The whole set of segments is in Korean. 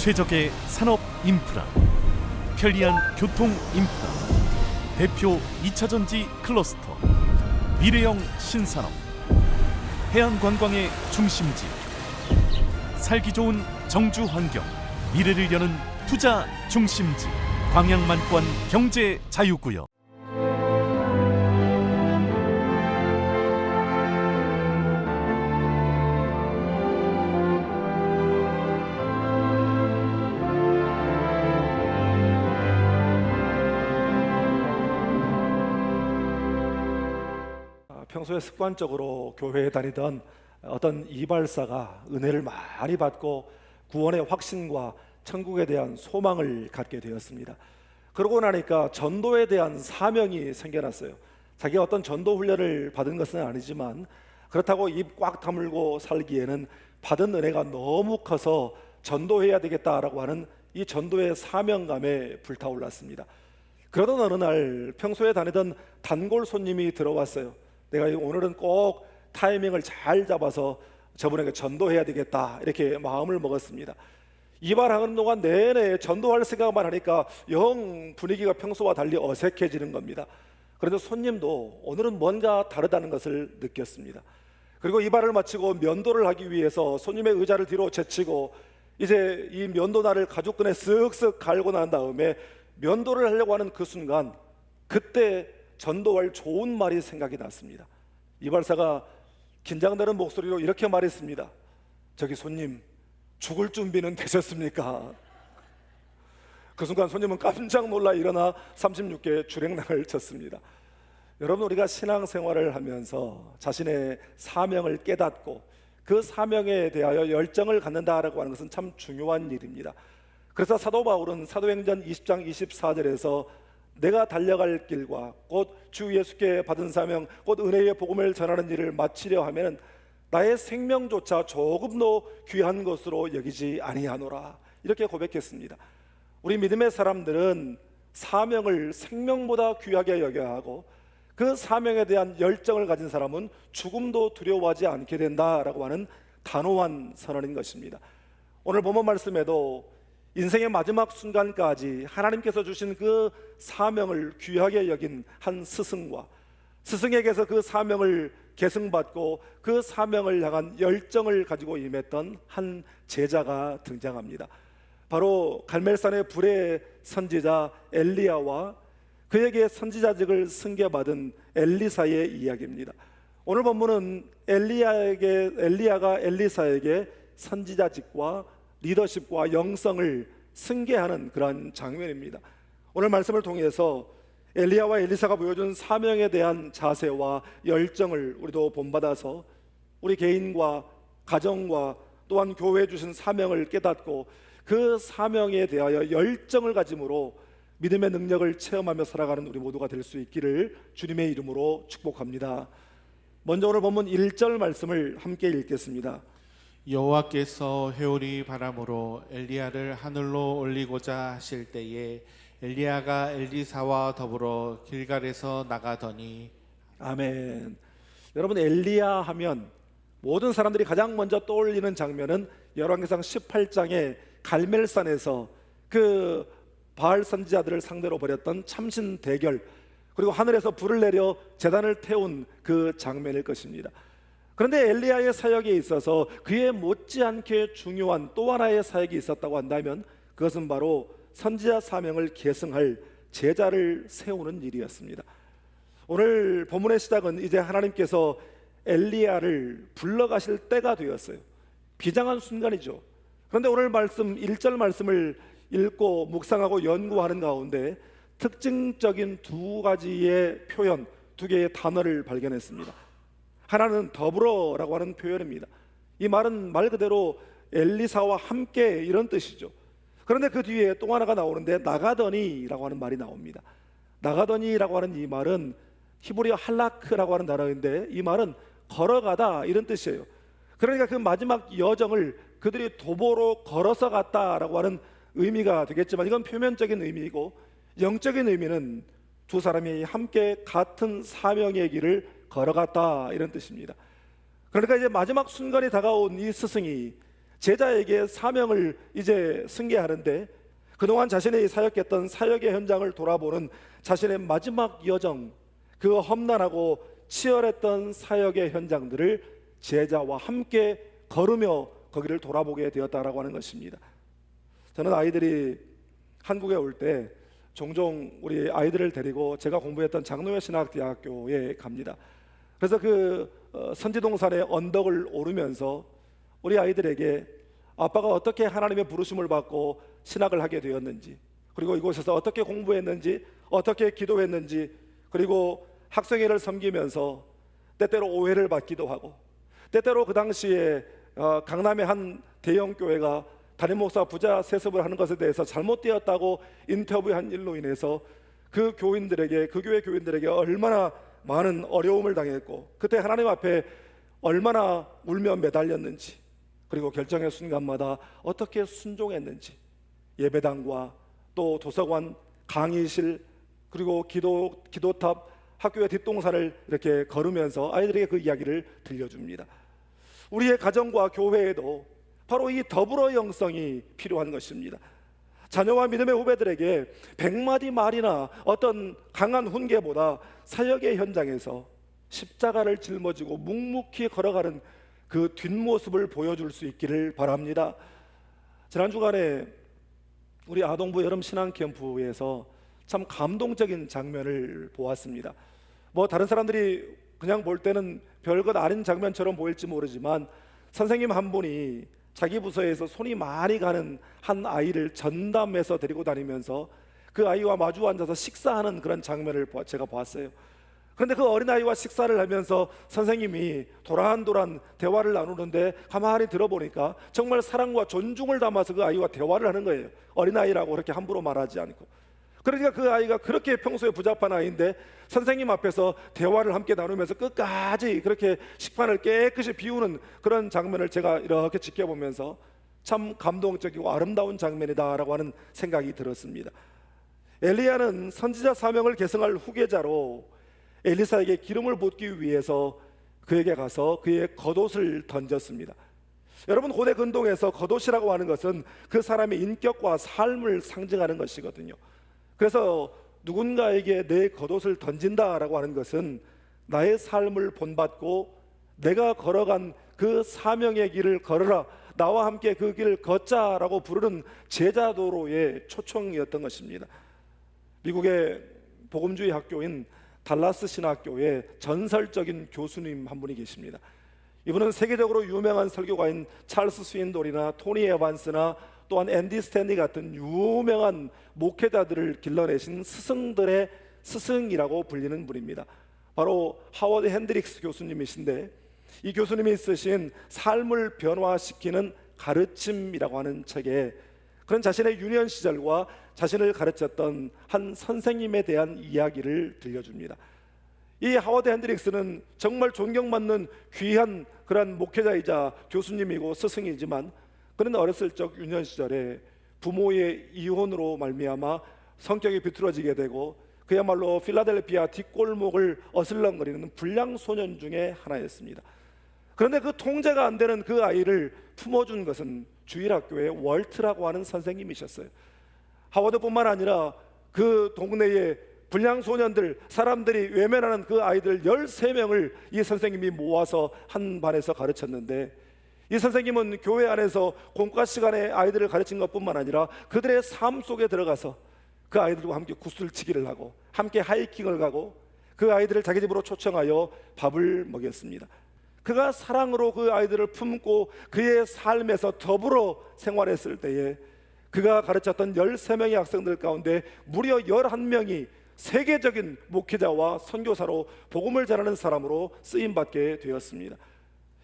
최적의 산업 인프라, 편리한 교통 인프라, 대표 2차전지 클러스터, 미래형 신산업, 해안관광의 중심지, 살기 좋은 정주 환경, 미래를 여는 투자 중심지, 광양만권 경제 자유구역. 평소에 습관적으로 교회에 다니던 어떤 이발사가 은혜를 많이 받고 구원의 확신과 천국에 대한 소망을 갖게 되었습니다. 그러고 나니까 전도에 대한 사명이 생겨났어요. 자기가 어떤 전도 훈련을 받은 것은 아니지만 그렇다고 입 꽉 다물고 살기에는 받은 은혜가 너무 커서 전도해야 되겠다라고 하는 이 전도의 사명감에 불타올랐습니다. 그러던 어느 날 평소에 다니던 단골 손님이 들어왔어요. 내가 오늘은 꼭 타이밍을 잘 잡아서 저분에게 전도해야 되겠다, 이렇게 마음을 먹었습니다. 이발하는 동안 내내 전도할 생각만 하니까 영 분위기가 평소와 달리 어색해지는 겁니다. 그런데 손님도 오늘은 뭔가 다르다는 것을 느꼈습니다. 그리고 이발을 마치고 면도를 하기 위해서 손님의 의자를 뒤로 제치고 이제 이 면도날을 가죽끈에 쓱쓱 갈고 난 다음에 면도를 하려고 하는 그 순간, 그때 전도할 좋은 말이 생각이 났습니다. 이발사가 긴장되는 목소리로 이렇게 말했습니다. 저기 손님, 죽을 준비는 되셨습니까? 그 순간 손님은 깜짝 놀라 일어나 36개 주랭랑을 쳤습니다. 여러분, 우리가 신앙생활을 하면서 자신의 사명을 깨닫고 그 사명에 대하여 열정을 갖는다라고 하는 것은 참 중요한 일입니다. 그래서 사도 바울은 사도행전 20장 24절에서 내가 달려갈 길과 곧 주 예수께 받은 사명, 곧 은혜의 복음을 전하는 일을 마치려 하면 나의 생명조차 조금도 귀한 것으로 여기지 아니하노라, 이렇게 고백했습니다. 우리 믿음의 사람들은 사명을 생명보다 귀하게 여겨야 하고 그 사명에 대한 열정을 가진 사람은 죽음도 두려워하지 않게 된다라고 하는 단호한 선언인 것입니다. 오늘 본문 말씀에도 인생의 마지막 순간까지 하나님께서 주신 그 사명을 귀하게 여긴 한 스승과 스승에게서 그 사명을 계승받고 그 사명을 향한 열정을 가지고 임했던 한 제자가 등장합니다. 바로 갈멜산의 불의 선지자 엘리야와 그에게 선지자직을 승계받은 엘리사의 이야기입니다. 오늘 본문은 엘리야가 엘리사에게 선지자직과 리더십과 영성을 승계하는 그러한 장면입니다. 오늘 말씀을 통해서 엘리야와 엘리사가 보여준 사명에 대한 자세와 열정을 우리도 본받아서 우리 개인과 가정과 또한 교회에 주신 사명을 깨닫고 그 사명에 대하여 열정을 가짐으로 믿음의 능력을 체험하며 살아가는 우리 모두가 될 수 있기를 주님의 이름으로 축복합니다. 먼저 오늘 본문 1절 말씀을 함께 읽겠습니다. 여호와께서 회오리 바람으로 엘리야를 하늘로 올리고자 하실 때에 엘리야가 엘리사와 더불어 길갈에서 나가더니. 아멘. 여러분, 엘리야 하면 모든 사람들이 가장 먼저 떠올리는 장면은 열왕기상 18장의 갈멜산에서 그 바알 선지자들을 상대로 벌였던 참신 대결, 그리고 하늘에서 불을 내려 제단을 태운 그 장면일 것입니다. 그런데 엘리야의 사역에 있어서 그에 못지않게 중요한 또 하나의 사역이 있었다고 한다면 그것은 바로 선지자 사명을 계승할 제자를 세우는 일이었습니다. 오늘 본문의 시작은 이제 하나님께서 엘리야를 불러가실 때가 되었어요. 비장한 순간이죠. 그런데 오늘 말씀 1절 말씀을 읽고 묵상하고 연구하는 가운데 특징적인 두 가지의 표현, 두 개의 단어를 발견했습니다. 하나는 더불어라고 하는 표현입니다. 이 말은 말 그대로 엘리사와 함께 이런 뜻이죠. 그런데 그 뒤에 또 하나가 나오는데 나가더니라고 하는 말이 나옵니다. 나가더니라고 하는 이 말은 히브리어 할라크라고 하는 단어인데 이 말은 걸어가다, 이런 뜻이에요. 그러니까 그 마지막 여정을 그들이 도보로 걸어서 갔다라고 하는 의미가 되겠지만 이건 표면적인 의미이고 영적인 의미는 두 사람이 함께 같은 사명의 길을 걸어갔다, 이런 뜻입니다. 그러니까 이제 마지막 순간이 다가온 이 스승이 제자에게 사명을 이제 승계하는데, 그동안 자신이 사역했던 사역의 현장을 돌아보는 자신의 마지막 여정, 그 험난하고 치열했던 사역의 현장들을 제자와 함께 걸으며 거기를 돌아보게 되었다라고 하는 것입니다. 저는 아이들이 한국에 올 때 종종 우리 아이들을 데리고 제가 공부했던 장로회 신학대학교에 갑니다. 그래서 그 선지동산의 언덕을 오르면서 우리 아이들에게 아빠가 어떻게 하나님의 부르심을 받고 신학을 하게 되었는지, 그리고 이곳에서 어떻게 공부했는지, 어떻게 기도했는지, 그리고 학생회를 섬기면서 때때로 오해를 받기도 하고, 때때로 그 당시에 강남의 한 대형 교회가 담임 목사 부자 세습을 하는 것에 대해서 잘못되었다고 인터뷰한 일로 인해서 그 교인들에게, 그 교회 교인들에게 얼마나 많은 어려움을 당했고, 그때 하나님 앞에 얼마나 울며 매달렸는지, 그리고 결정의 순간마다 어떻게 순종했는지, 예배당과 또 도서관, 강의실, 그리고 기도탑, 학교의 뒷동산을 이렇게 걸으면서 아이들에게 그 이야기를 들려줍니다. 우리의 가정과 교회에도 바로 이 더불어 영성이 필요한 것입니다. 자녀와 믿음의 후배들에게 100마디 말이나 어떤 강한 훈계보다 사역의 현장에서 십자가를 짊어지고 묵묵히 걸어가는 그 뒷모습을 보여줄 수 있기를 바랍니다. 지난 주간에 우리 아동부 여름 신앙 캠프에서 참 감동적인 장면을 보았습니다. 뭐 다른 사람들이 그냥 볼 때는 별것 아닌 장면처럼 보일지 모르지만, 선생님 한 분이 자기 부서에서 손이 많이 가는 한 아이를 전담해서 데리고 다니면서 그 아이와 마주 앉아서 식사하는 그런 장면을 제가 보았어요. 그런데 그 어린아이와 식사를 하면서 선생님이 도란도란 대화를 나누는데 가만히 들어보니까 정말 사랑과 존중을 담아서 그 아이와 대화를 하는 거예요. 어린아이라고 그렇게 함부로 말하지 않고. 그러니까 그 아이가 그렇게 평소에 부잡한 아이인데 선생님 앞에서 대화를 함께 나누면서 끝까지 그렇게 식판을 깨끗이 비우는 그런 장면을 제가 이렇게 지켜보면서 참 감동적이고 아름다운 장면이다라고 하는 생각이 들었습니다. 엘리야는 선지자 사명을 계승할 후계자로 엘리사에게 기름을 붓기 위해서 그에게 가서 그의 겉옷을 던졌습니다. 여러분, 고대 근동에서 겉옷이라고 하는 것은 그 사람의 인격과 삶을 상징하는 것이거든요. 그래서 누군가에게 내 겉옷을 던진다라고 하는 것은 나의 삶을 본받고 내가 걸어간 그 사명의 길을 걸어라, 나와 함께 그 길을 걷자라고 부르는 제자도로의 초청이었던 것입니다. 미국의 복음주의 학교인 달라스 신학교의 전설적인 교수님 한 분이 계십니다. 이분은 세계적으로 유명한 설교가인 찰스 스윈돌이나 토니 에반스나 또한 앤디 스탠리 같은 유명한 목회자들을 길러내신 스승들의 스승이라고 불리는 분입니다. 바로 하워드 핸드릭스 교수님이신데, 이 교수님이 쓰신 삶을 변화시키는 가르침이라고 하는 책에 그런 자신의 유년 시절과 자신을 가르쳤던 한 선생님에 대한 이야기를 들려줍니다. 이 하워드 핸드릭스는 정말 존경받는 귀한 그런 목회자이자 교수님이고 스승이지만, 그는 어렸을 적 유년 시절에 부모의 이혼으로 말미암아 성격이 비틀어지게 되고 그야말로 필라델피아 뒷골목을 어슬렁거리는 불량 소년 중에 하나였습니다. 그런데 그 통제가 안 되는 그 아이를 품어준 것은 주일학교의 월트라고 하는 선생님이셨어요. 하워드뿐만 아니라 그 동네의 불량 소년들, 사람들이 외면하는 그 아이들 13명을 이 선생님이 모아서 한 반에서 가르쳤는데, 이 선생님은 교회 안에서 공과 시간에 아이들을 가르친 것뿐만 아니라 그들의 삶 속에 들어가서 그 아이들과 함께 구슬치기를 하고 함께 하이킹을 가고 그 아이들을 자기 집으로 초청하여 밥을 먹였습니다. 그가 사랑으로 그 아이들을 품고 그의 삶에서 더불어 생활했을 때에 그가 가르쳤던 13명의 학생들 가운데 무려 11명이 세계적인 목회자와 선교사로 복음을 전하는 사람으로 쓰임받게 되었습니다.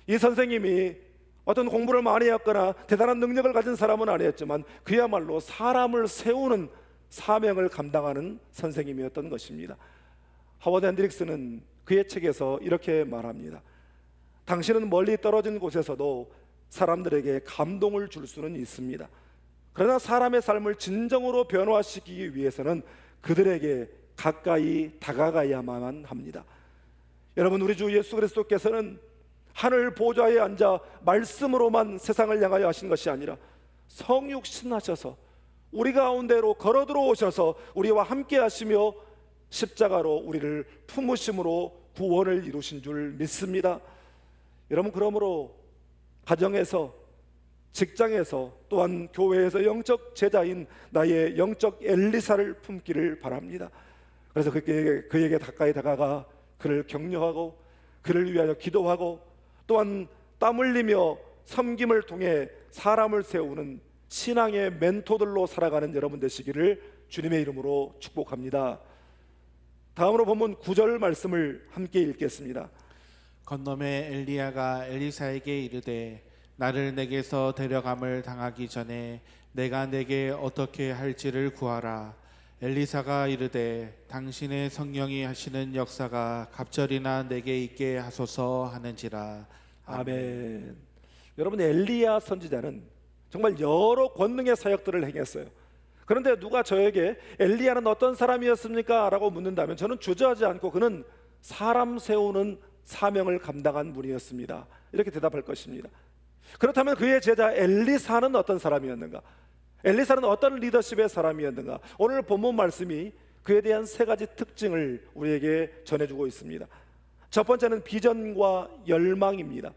이 선생님이 어떤 공부를 많이 했거나 대단한 능력을 가진 사람은 아니었지만 그야말로 사람을 세우는 사명을 감당하는 선생님이었던 것입니다. 하워드 핸드릭스는 그의 책에서 이렇게 말합니다. 당신은 멀리 떨어진 곳에서도 사람들에게 감동을 줄 수는 있습니다. 그러나 사람의 삶을 진정으로 변화시키기 위해서는 그들에게 가까이 다가가야만 합니다. 여러분, 우리 주 예수 그리스도께서는 하늘 보좌에 앉아 말씀으로만 세상을 향하여 하신 것이 아니라 성육신 하셔서 우리 가운데로 걸어 들어오셔서 우리와 함께 하시며 십자가로 우리를 품으심으로 구원을 이루신 줄 믿습니다. 여러분, 그러므로 가정에서, 직장에서, 또한 교회에서 영적 제자인 나의 영적 엘리사를 품기를 바랍니다. 그래서 그에게 가까이 다가가 그를 격려하고 그를 위하여 기도하고 또한 땀 흘리며 섬김을 통해 사람을 세우는 신앙의 멘토들로 살아가는 여러분 되시기를 주님의 이름으로 축복합니다. 다음으로 본문 9절 말씀을 함께 읽겠습니다. 건너매 엘리야가 엘리사에게 이르되 나를 내게서 데려감을 당하기 전에 내가 내게 어떻게 할지를 구하라. 엘리사가 이르되 당신의 성령이 하시는 역사가 갑절이나 내게 있게 하소서 하는지라. 아멘. 여러분, 엘리야 선지자는 정말 여러 권능의 사역들을 행했어요. 그런데 누가 저에게 엘리야는 어떤 사람이었습니까? 라고 묻는다면 저는 주저하지 않고 그는 사람 세우는 사명을 감당한 분이었습니다, 이렇게 대답할 것입니다. 그렇다면 그의 제자 엘리사는 어떤 사람이었는가? 엘리사는 어떤 리더십의 사람이었는가? 오늘 본문 말씀이 그에 대한 세 가지 특징을 우리에게 전해주고 있습니다. 첫 번째는 비전과 열망입니다.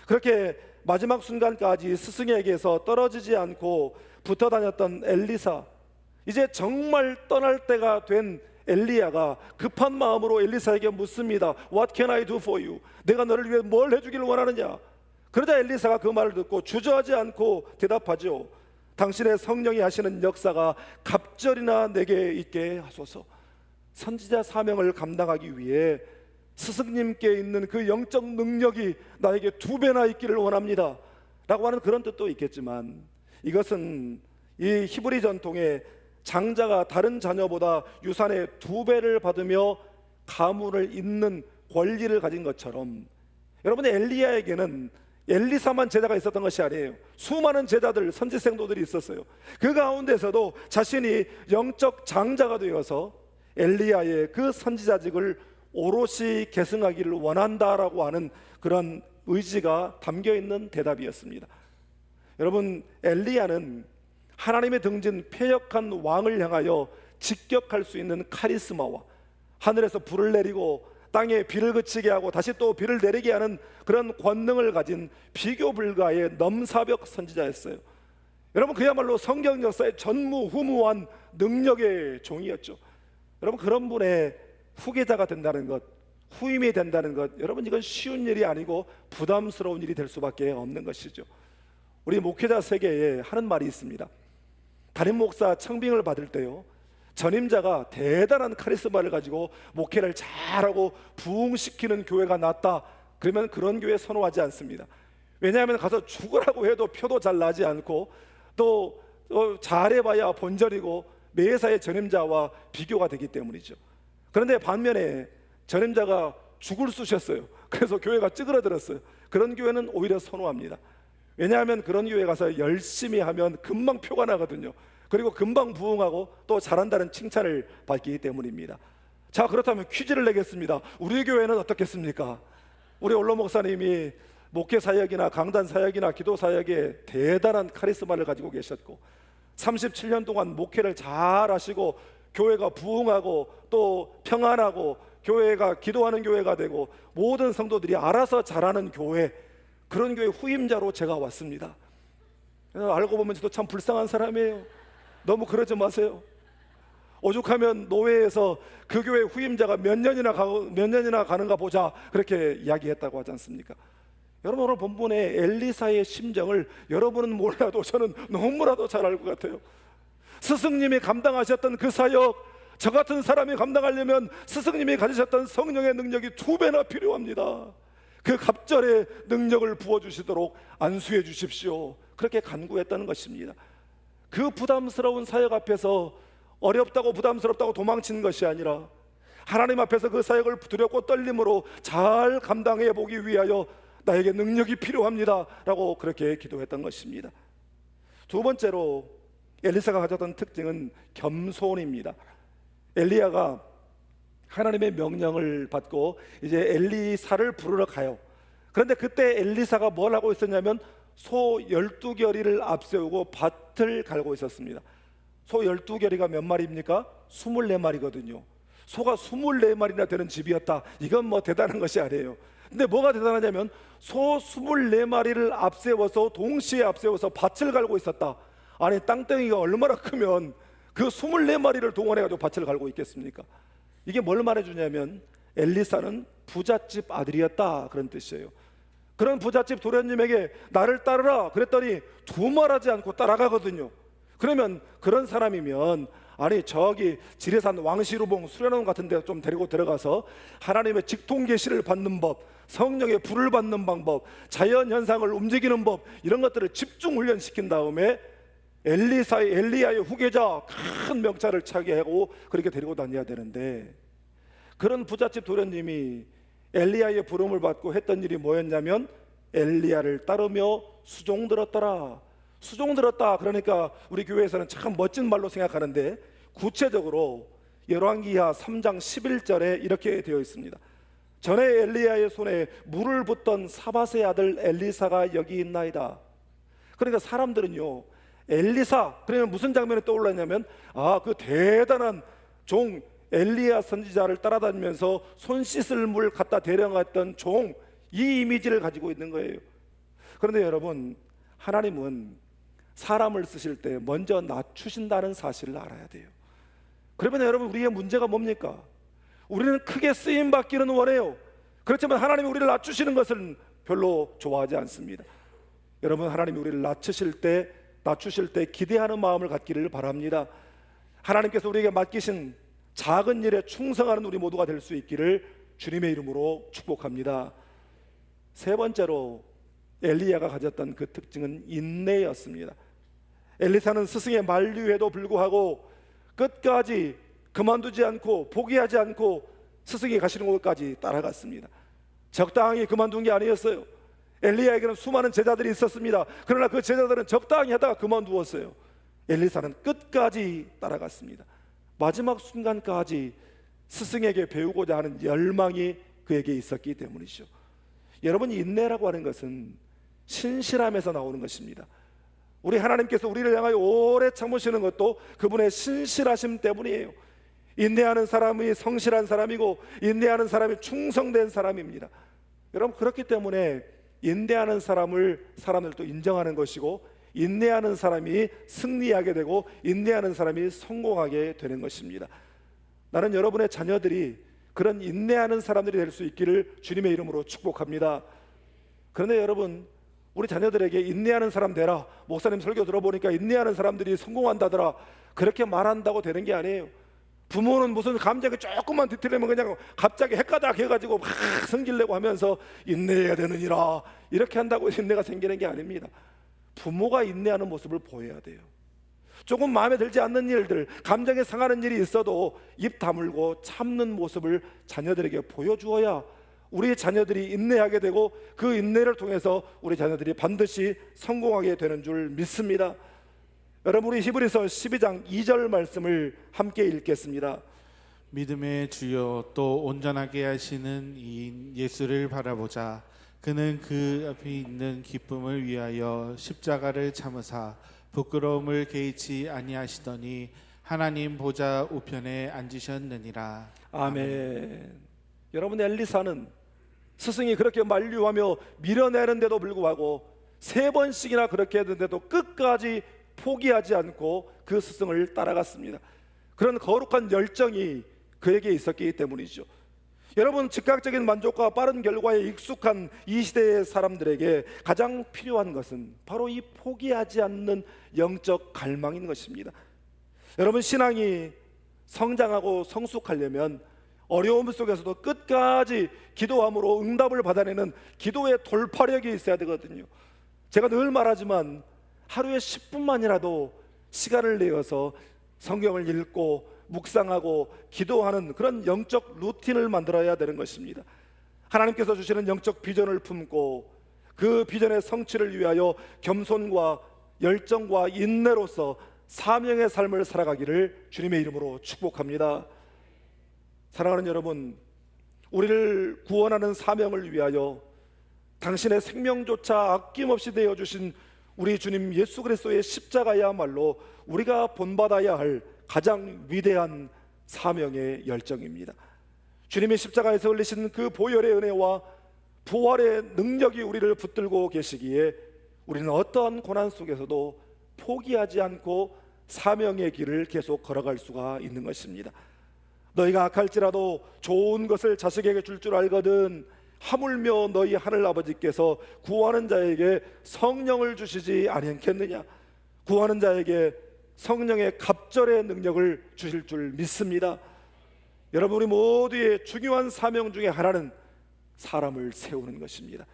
그렇게 마지막 순간까지 스승에게서 떨어지지 않고 붙어 다녔던 엘리사, 이제 정말 떠날 때가 된 엘리야가 급한 마음으로 엘리사에게 묻습니다. What can I do for you? 내가 너를 위해 뭘 해주기를 원하느냐? 그러자 엘리사가 그 말을 듣고 주저하지 않고 대답하죠. 당신의 성령이 하시는 역사가 갑절이나 내게 있게 하소서. 선지자 사명을 감당하기 위해 스승님께 있는 그 영적 능력이 나에게 2배나 있기를 원합니다 라고 하는 그런 뜻도 있겠지만, 이것은 이 히브리 전통에 장자가 다른 자녀보다 유산의 2배를 받으며 가문을 잇는 권리를 가진 것처럼, 여러분, 엘리야에게는 엘리사만 제자가 있었던 것이 아니에요. 수많은 제자들, 선지생도들이 있었어요. 그 가운데서도 자신이 영적 장자가 되어서 엘리야의 그 선지자직을 오롯이 계승하기를 원한다라고 하는 그런 의지가 담겨있는 대답이었습니다. 여러분, 엘리야는 하나님의 등진 패역한 왕을 향하여 직격할 수 있는 카리스마와 하늘에서 불을 내리고 땅에 비를 그치게 하고 다시 또 비를 내리게 하는 그런 권능을 가진 비교 불가의 넘사벽 선지자였어요. 여러분, 그야말로 성경 역사의 전무후무한 능력의 종이었죠. 여러분, 그런 분의 후계자가 된다는 것, 후임이 된다는 것, 여러분, 이건 쉬운 일이 아니고 부담스러운 일이 될 수밖에 없는 것이죠. 우리 목회자 세계에 하는 말이 있습니다. 담임 목사 청빙을 받을 때요, 전임자가 대단한 카리스마를 가지고 목회를 잘하고 부흥시키는 교회가 낫다, 그러면 그런 교회 선호하지 않습니다. 왜냐하면 가서 죽으라고 해도 표도 잘 나지 않고 또 잘해봐야 본전이고 매사의 전임자와 비교가 되기 때문이죠. 그런데 반면에 전임자가 죽을 쑤셨어요. 그래서 교회가 찌그러들었어요. 그런 교회는 오히려 선호합니다. 왜냐하면 그런 교회 가서 열심히 하면 금방 표가 나거든요. 그리고 금방 부흥하고 또 잘한다는 칭찬을 받기 때문입니다. 자, 그렇다면 퀴즈를 내겠습니다. 우리 교회는 어떻겠습니까? 우리 올로 목사님이 목회 사역이나 강단 사역이나 기도 사역에 대단한 카리스마를 가지고 계셨고 37년 동안 목회를 잘 하시고 교회가 부흥하고 또 평안하고 교회가 기도하는 교회가 되고 모든 성도들이 알아서 잘하는 교회, 그런 교회 후임자로 제가 왔습니다. 알고 보면 저도 참 불쌍한 사람이에요. 너무 그러지 마세요. 오죽하면 노회에서 그 교회 후임자가 몇 년이나 가는가 보자, 그렇게 이야기했다고 하지 않습니까? 여러분, 오늘 본문의 엘리사의 심정을 여러분은 몰라도 저는 너무나도 잘 알 것 같아요. 스승님이 감당하셨던 그 사역, 저 같은 사람이 감당하려면 스승님이 가지셨던 성령의 능력이 2배나 필요합니다. 그 갑절의 능력을 부어주시도록 안수해 주십시오, 그렇게 간구했다는 것입니다. 그 부담스러운 사역 앞에서 어렵다고 부담스럽다고 도망치는 것이 아니라 하나님 앞에서 그 사역을 두렵고 떨림으로 잘 감당해 보기 위하여 나에게 능력이 필요합니다 라고 그렇게 기도했던 것입니다. 두 번째로 엘리사가 가졌던 특징은 겸손입니다. 엘리야가 하나님의 명령을 받고 이제 엘리사를 부르러 가요. 그런데 그때 엘리사가 뭘 하고 있었냐면 소 12결의를 앞세우고 밭을 갈고 있었습니다. 소 12결의가 몇 마리입니까? 24마리거든요. 소가 24마리나 되는 집이었다. 이건 뭐 대단한 것이 아니에요. 근데 뭐가 대단하냐면 소 24마리를 앞세워서 동시에 앞세워서 밭을 갈고 있었다. 아니 땅덩이가 얼마나 크면 그 24마리를 동원해가지고 밭을 갈고 있겠습니까? 이게 뭘 말해주냐면 엘리사는 부잣집 아들이었다, 그런 뜻이에요. 그런 부잣집 도련님에게 나를 따르라 그랬더니 두말하지 않고 따라가거든요. 그러면 그런 사람이면 아니 저기 지리산 왕시루봉 수련원 같은 데 좀 데리고 들어가서 하나님의 직통 계시를 받는 법, 성령의 불을 받는 방법, 자연 현상을 움직이는 법, 이런 것들을 집중 훈련시킨 다음에 엘리야의 후계자 큰 명찰을 차게 하고 그렇게 데리고 다녀야 되는데, 그런 부잣집 도련님이 엘리야의 부름을 받고 했던 일이 뭐였냐면 엘리야를 따르며 수종 들었더라. 수종 들었다 그러니까 우리 교회에서는 참 멋진 말로 생각하는데, 구체적으로 열왕기하 3장 11절에 이렇게 되어 있습니다. 전에 엘리야의 손에 물을 붓던 사밧의 아들 엘리사가 여기 있나이다. 그러니까 사람들은요, 엘리사 그러면 무슨 장면이 떠올랐냐면 그 대단한 종 엘리야 선지자를 따라다니면서 손 씻을 물 갖다 대령했던 종, 이 이미지를 가지고 있는 거예요. 그런데 여러분, 하나님은 사람을 쓰실 때 먼저 낮추신다는 사실을 알아야 돼요. 그러면 여러분, 우리의 문제가 뭡니까? 우리는 크게 쓰임 받기는 원해요. 그렇지만 하나님이 우리를 낮추시는 것은 별로 좋아하지 않습니다. 여러분, 하나님이 우리를 낮추실 때 기대하는 마음을 갖기를 바랍니다. 하나님께서 우리에게 맡기신 작은 일에 충성하는 우리 모두가 될 수 있기를 주님의 이름으로 축복합니다. 세 번째로 엘리야가 가졌던 그 특징은 인내였습니다. 엘리사는 스승의 만류에도 불구하고 끝까지 그만두지 않고 포기하지 않고 스승이 가시는 곳까지 따라갔습니다. 적당히 그만둔 게 아니었어요. 엘리야에게는 수많은 제자들이 있었습니다. 그러나 그 제자들은 적당히 하다가 그만두었어요. 엘리사는 끝까지 따라갔습니다. 마지막 순간까지 스승에게 배우고자 하는 열망이 그에게 있었기 때문이죠. 여러분, 인내라고 하는 것은 신실함에서 나오는 것입니다. 우리 하나님께서 우리를 향하여 오래 참으시는 것도 그분의 신실하심 때문이에요. 인내하는 사람이 성실한 사람이고 인내하는 사람이 충성된 사람입니다. 여러분, 그렇기 때문에 인내하는 사람들도 인정하는 것이고, 인내하는 사람이 승리하게 되고 인내하는 사람이 성공하게 되는 것입니다. 나는 여러분의 자녀들이 그런 인내하는 사람들이 될 수 있기를 주님의 이름으로 축복합니다. 그런데 여러분, 우리 자녀들에게 인내하는 사람 되라, 목사님 설교 들어보니까 인내하는 사람들이 성공한다더라, 그렇게 말한다고 되는 게 아니에요. 부모는 무슨 감정이 조금만 뒤틀리면 그냥 갑자기 헷가닥 해가지고 막 성질내고 하면서 인내해야 되느니라, 이렇게 한다고 인내가 생기는 게 아닙니다. 부모가 인내하는 모습을 보여야 돼요. 조금 마음에 들지 않는 일들, 감정이 상하는 일이 있어도 입 다물고 참는 모습을 자녀들에게 보여주어야 우리 자녀들이 인내하게 되고 그 인내를 통해서 우리 자녀들이 반드시 성공하게 되는 줄 믿습니다. 여러분, 우리 히브리서 12장 2절 말씀을 함께 읽겠습니다. 믿음의 주여 또 온전하게 하시는 이인 예수를 바라보자. 그는 그 앞에 있는 기쁨을 위하여 십자가를 참으사 부끄러움을 개의치 아니하시더니 하나님 보좌 우편에 앉으셨느니라. 아멘. 여러분, 엘리사는 스승이 그렇게 만류하며 밀어내는데도 불구하고 3번씩이나 그렇게 했는데도 끝까지 포기하지 않고 그 스승을 따라갔습니다. 그런 거룩한 열정이 그에게 있었기 때문이죠. 여러분, 즉각적인 만족과 빠른 결과에 익숙한 이 시대의 사람들에게 가장 필요한 것은 바로 이 포기하지 않는 영적 갈망인 것입니다. 여러분, 신앙이 성장하고 성숙하려면 어려움 속에서도 끝까지 기도함으로 응답을 받아내는 기도의 돌파력이 있어야 되거든요. 제가 늘 말하지만 하루에 10분만이라도 시간을 내어서 성경을 읽고 묵상하고 기도하는 그런 영적 루틴을 만들어야 되는 것입니다. 하나님께서 주시는 영적 비전을 품고 그 비전의 성취를 위하여 겸손과 열정과 인내로서 사명의 삶을 살아가기를 주님의 이름으로 축복합니다. 사랑하는 여러분, 우리를 구원하는 사명을 위하여 당신의 생명조차 아낌없이 되어주신 우리 주님 예수 그리스도의 십자가야말로 우리가 본받아야 할 가장 위대한 사명의 열정입니다. 주님의 십자가에서 흘리신 그 보혈의 은혜와 부활의 능력이 우리를 붙들고 계시기에 우리는 어떠한 고난 속에서도 포기하지 않고 사명의 길을 계속 걸어갈 수가 있는 것입니다. 너희가 악할지라도 좋은 것을 자식에게 줄 줄 알거든 하물며 너희 하늘 아버지께서 구하는 자에게 성령을 주시지 아니하겠느냐. 구하는 자에게 성령의 갑절의 능력을 주실 줄 믿습니다. 여러분, 우리 모두의 중요한 사명 중에 하나는 사람을 세우는 것입니다.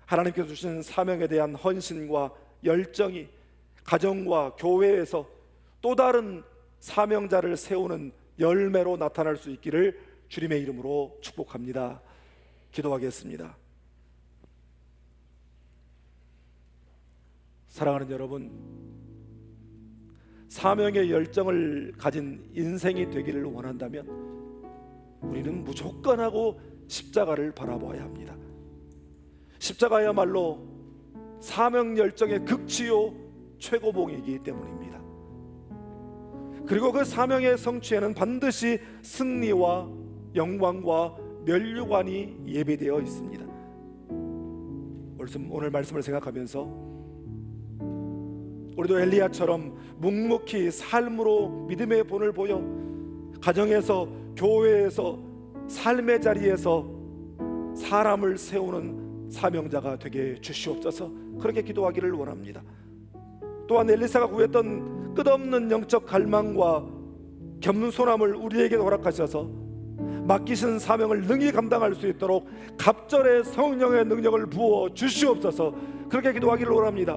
하나님께서 주신 사명에 대한 헌신과 열정이 가정과 교회에서 또 다른 사명자를 세우는 열매로 나타날 수 있기를 주님의 이름으로 축복합니다. 기도하겠습니다. 사랑하는 여러분, 사명의 열정을 가진 인생이 되기를 원한다면 우리는 무조건 하고 십자가를 바라봐야 합니다. 십자가야말로 사명 열정의 극치요 최고봉이기 때문입니다. 그리고 그 사명의 성취에는 반드시 승리와 영광과 면류관이 예비되어 있습니다. 오늘 말씀을 생각하면서 우리도 엘리야처럼 묵묵히 삶으로 믿음의 본을 보여 가정에서, 교회에서, 삶의 자리에서 사람을 세우는 사명자가 되게 주시옵소서. 그렇게 기도하기를 원합니다. 또한 엘리사가 구했던 끝없는 영적 갈망과 겸손함을 우리에게 허락하셔서 맡기신 사명을 능히 감당할 수 있도록 갑절의 성령의 능력을 부어 주시옵소서. 그렇게 기도하기를 원합니다.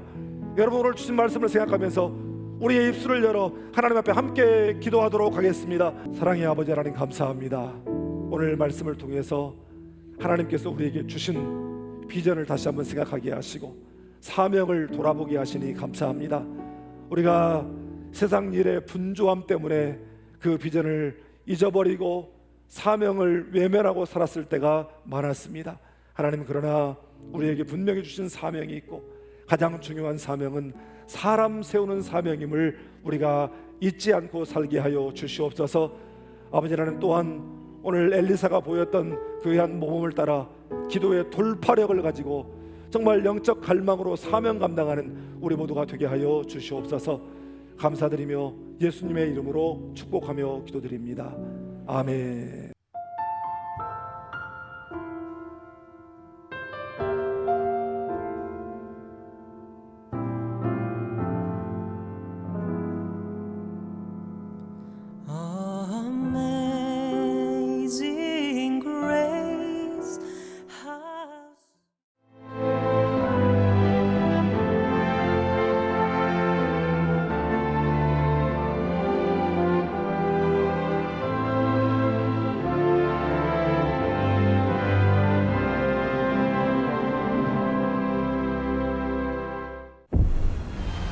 여러분, 오늘 주신 말씀을 생각하면서 우리의 입술을 열어 하나님 앞에 함께 기도하도록 하겠습니다. 사랑의 아버지 하나님, 감사합니다. 오늘 말씀을 통해서 하나님께서 우리에게 주신 비전을 다시 한번 생각하게 하시고 사명을 돌아보게 하시니 감사합니다. 우리가 세상 일의 분주함 때문에 그 비전을 잊어버리고 사명을 외면하고 살았을 때가 많았습니다. 하나님, 그러나 우리에게 분명히 주신 사명이 있고 가장 중요한 사명은 사람 세우는 사명임을 우리가 잊지 않고 살게 하여 주시옵소서. 아버지, 하나님 또한 오늘 엘리사가 보였던 그 귀한 모범을 따라 기도의 돌파력을 가지고 정말 영적 갈망으로 사명 감당하는 우리 모두가 되게 하여 주시옵소서. 감사드리며 예수님의 이름으로 축복하며 기도드립니다. 아멘. Amazing grace, how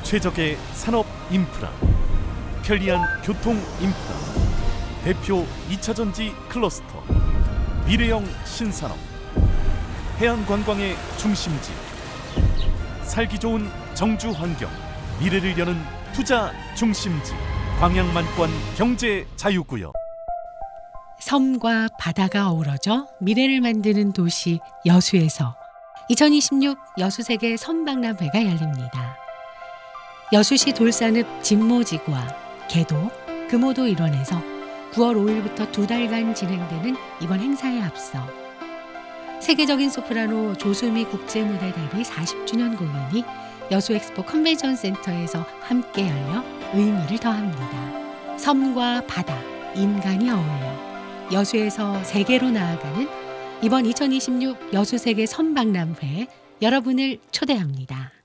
최적의 산업 인프라, 편리한 교통 인프라, 대표 2차전지 클러스터, 미래형 신산업, 해안 관광의 중심지, 살기 좋은 정주 환경, 미래를 여는 투자 중심지, 광양만권 경제 자유구역. 섬과 바다가 어우러져 미래를 만드는 도시 여수에서 2026 여수세계 섬박람회가 열립니다. 여수시 돌산읍 진모지구와 개도, 금오도 일원에서 9월 5일부터 2달간 진행되는 이번 행사에 앞서 세계적인 소프라노 조수미 국제무대 데뷔 40주년 공연이 여수엑스포 컨벤션 센터에서 함께 열려 의미를 더합니다. 섬과 바다, 인간이 어울려 여수에서 세계로 나아가는 이번 2026 여수세계 섬박람회에 여러분을 초대합니다.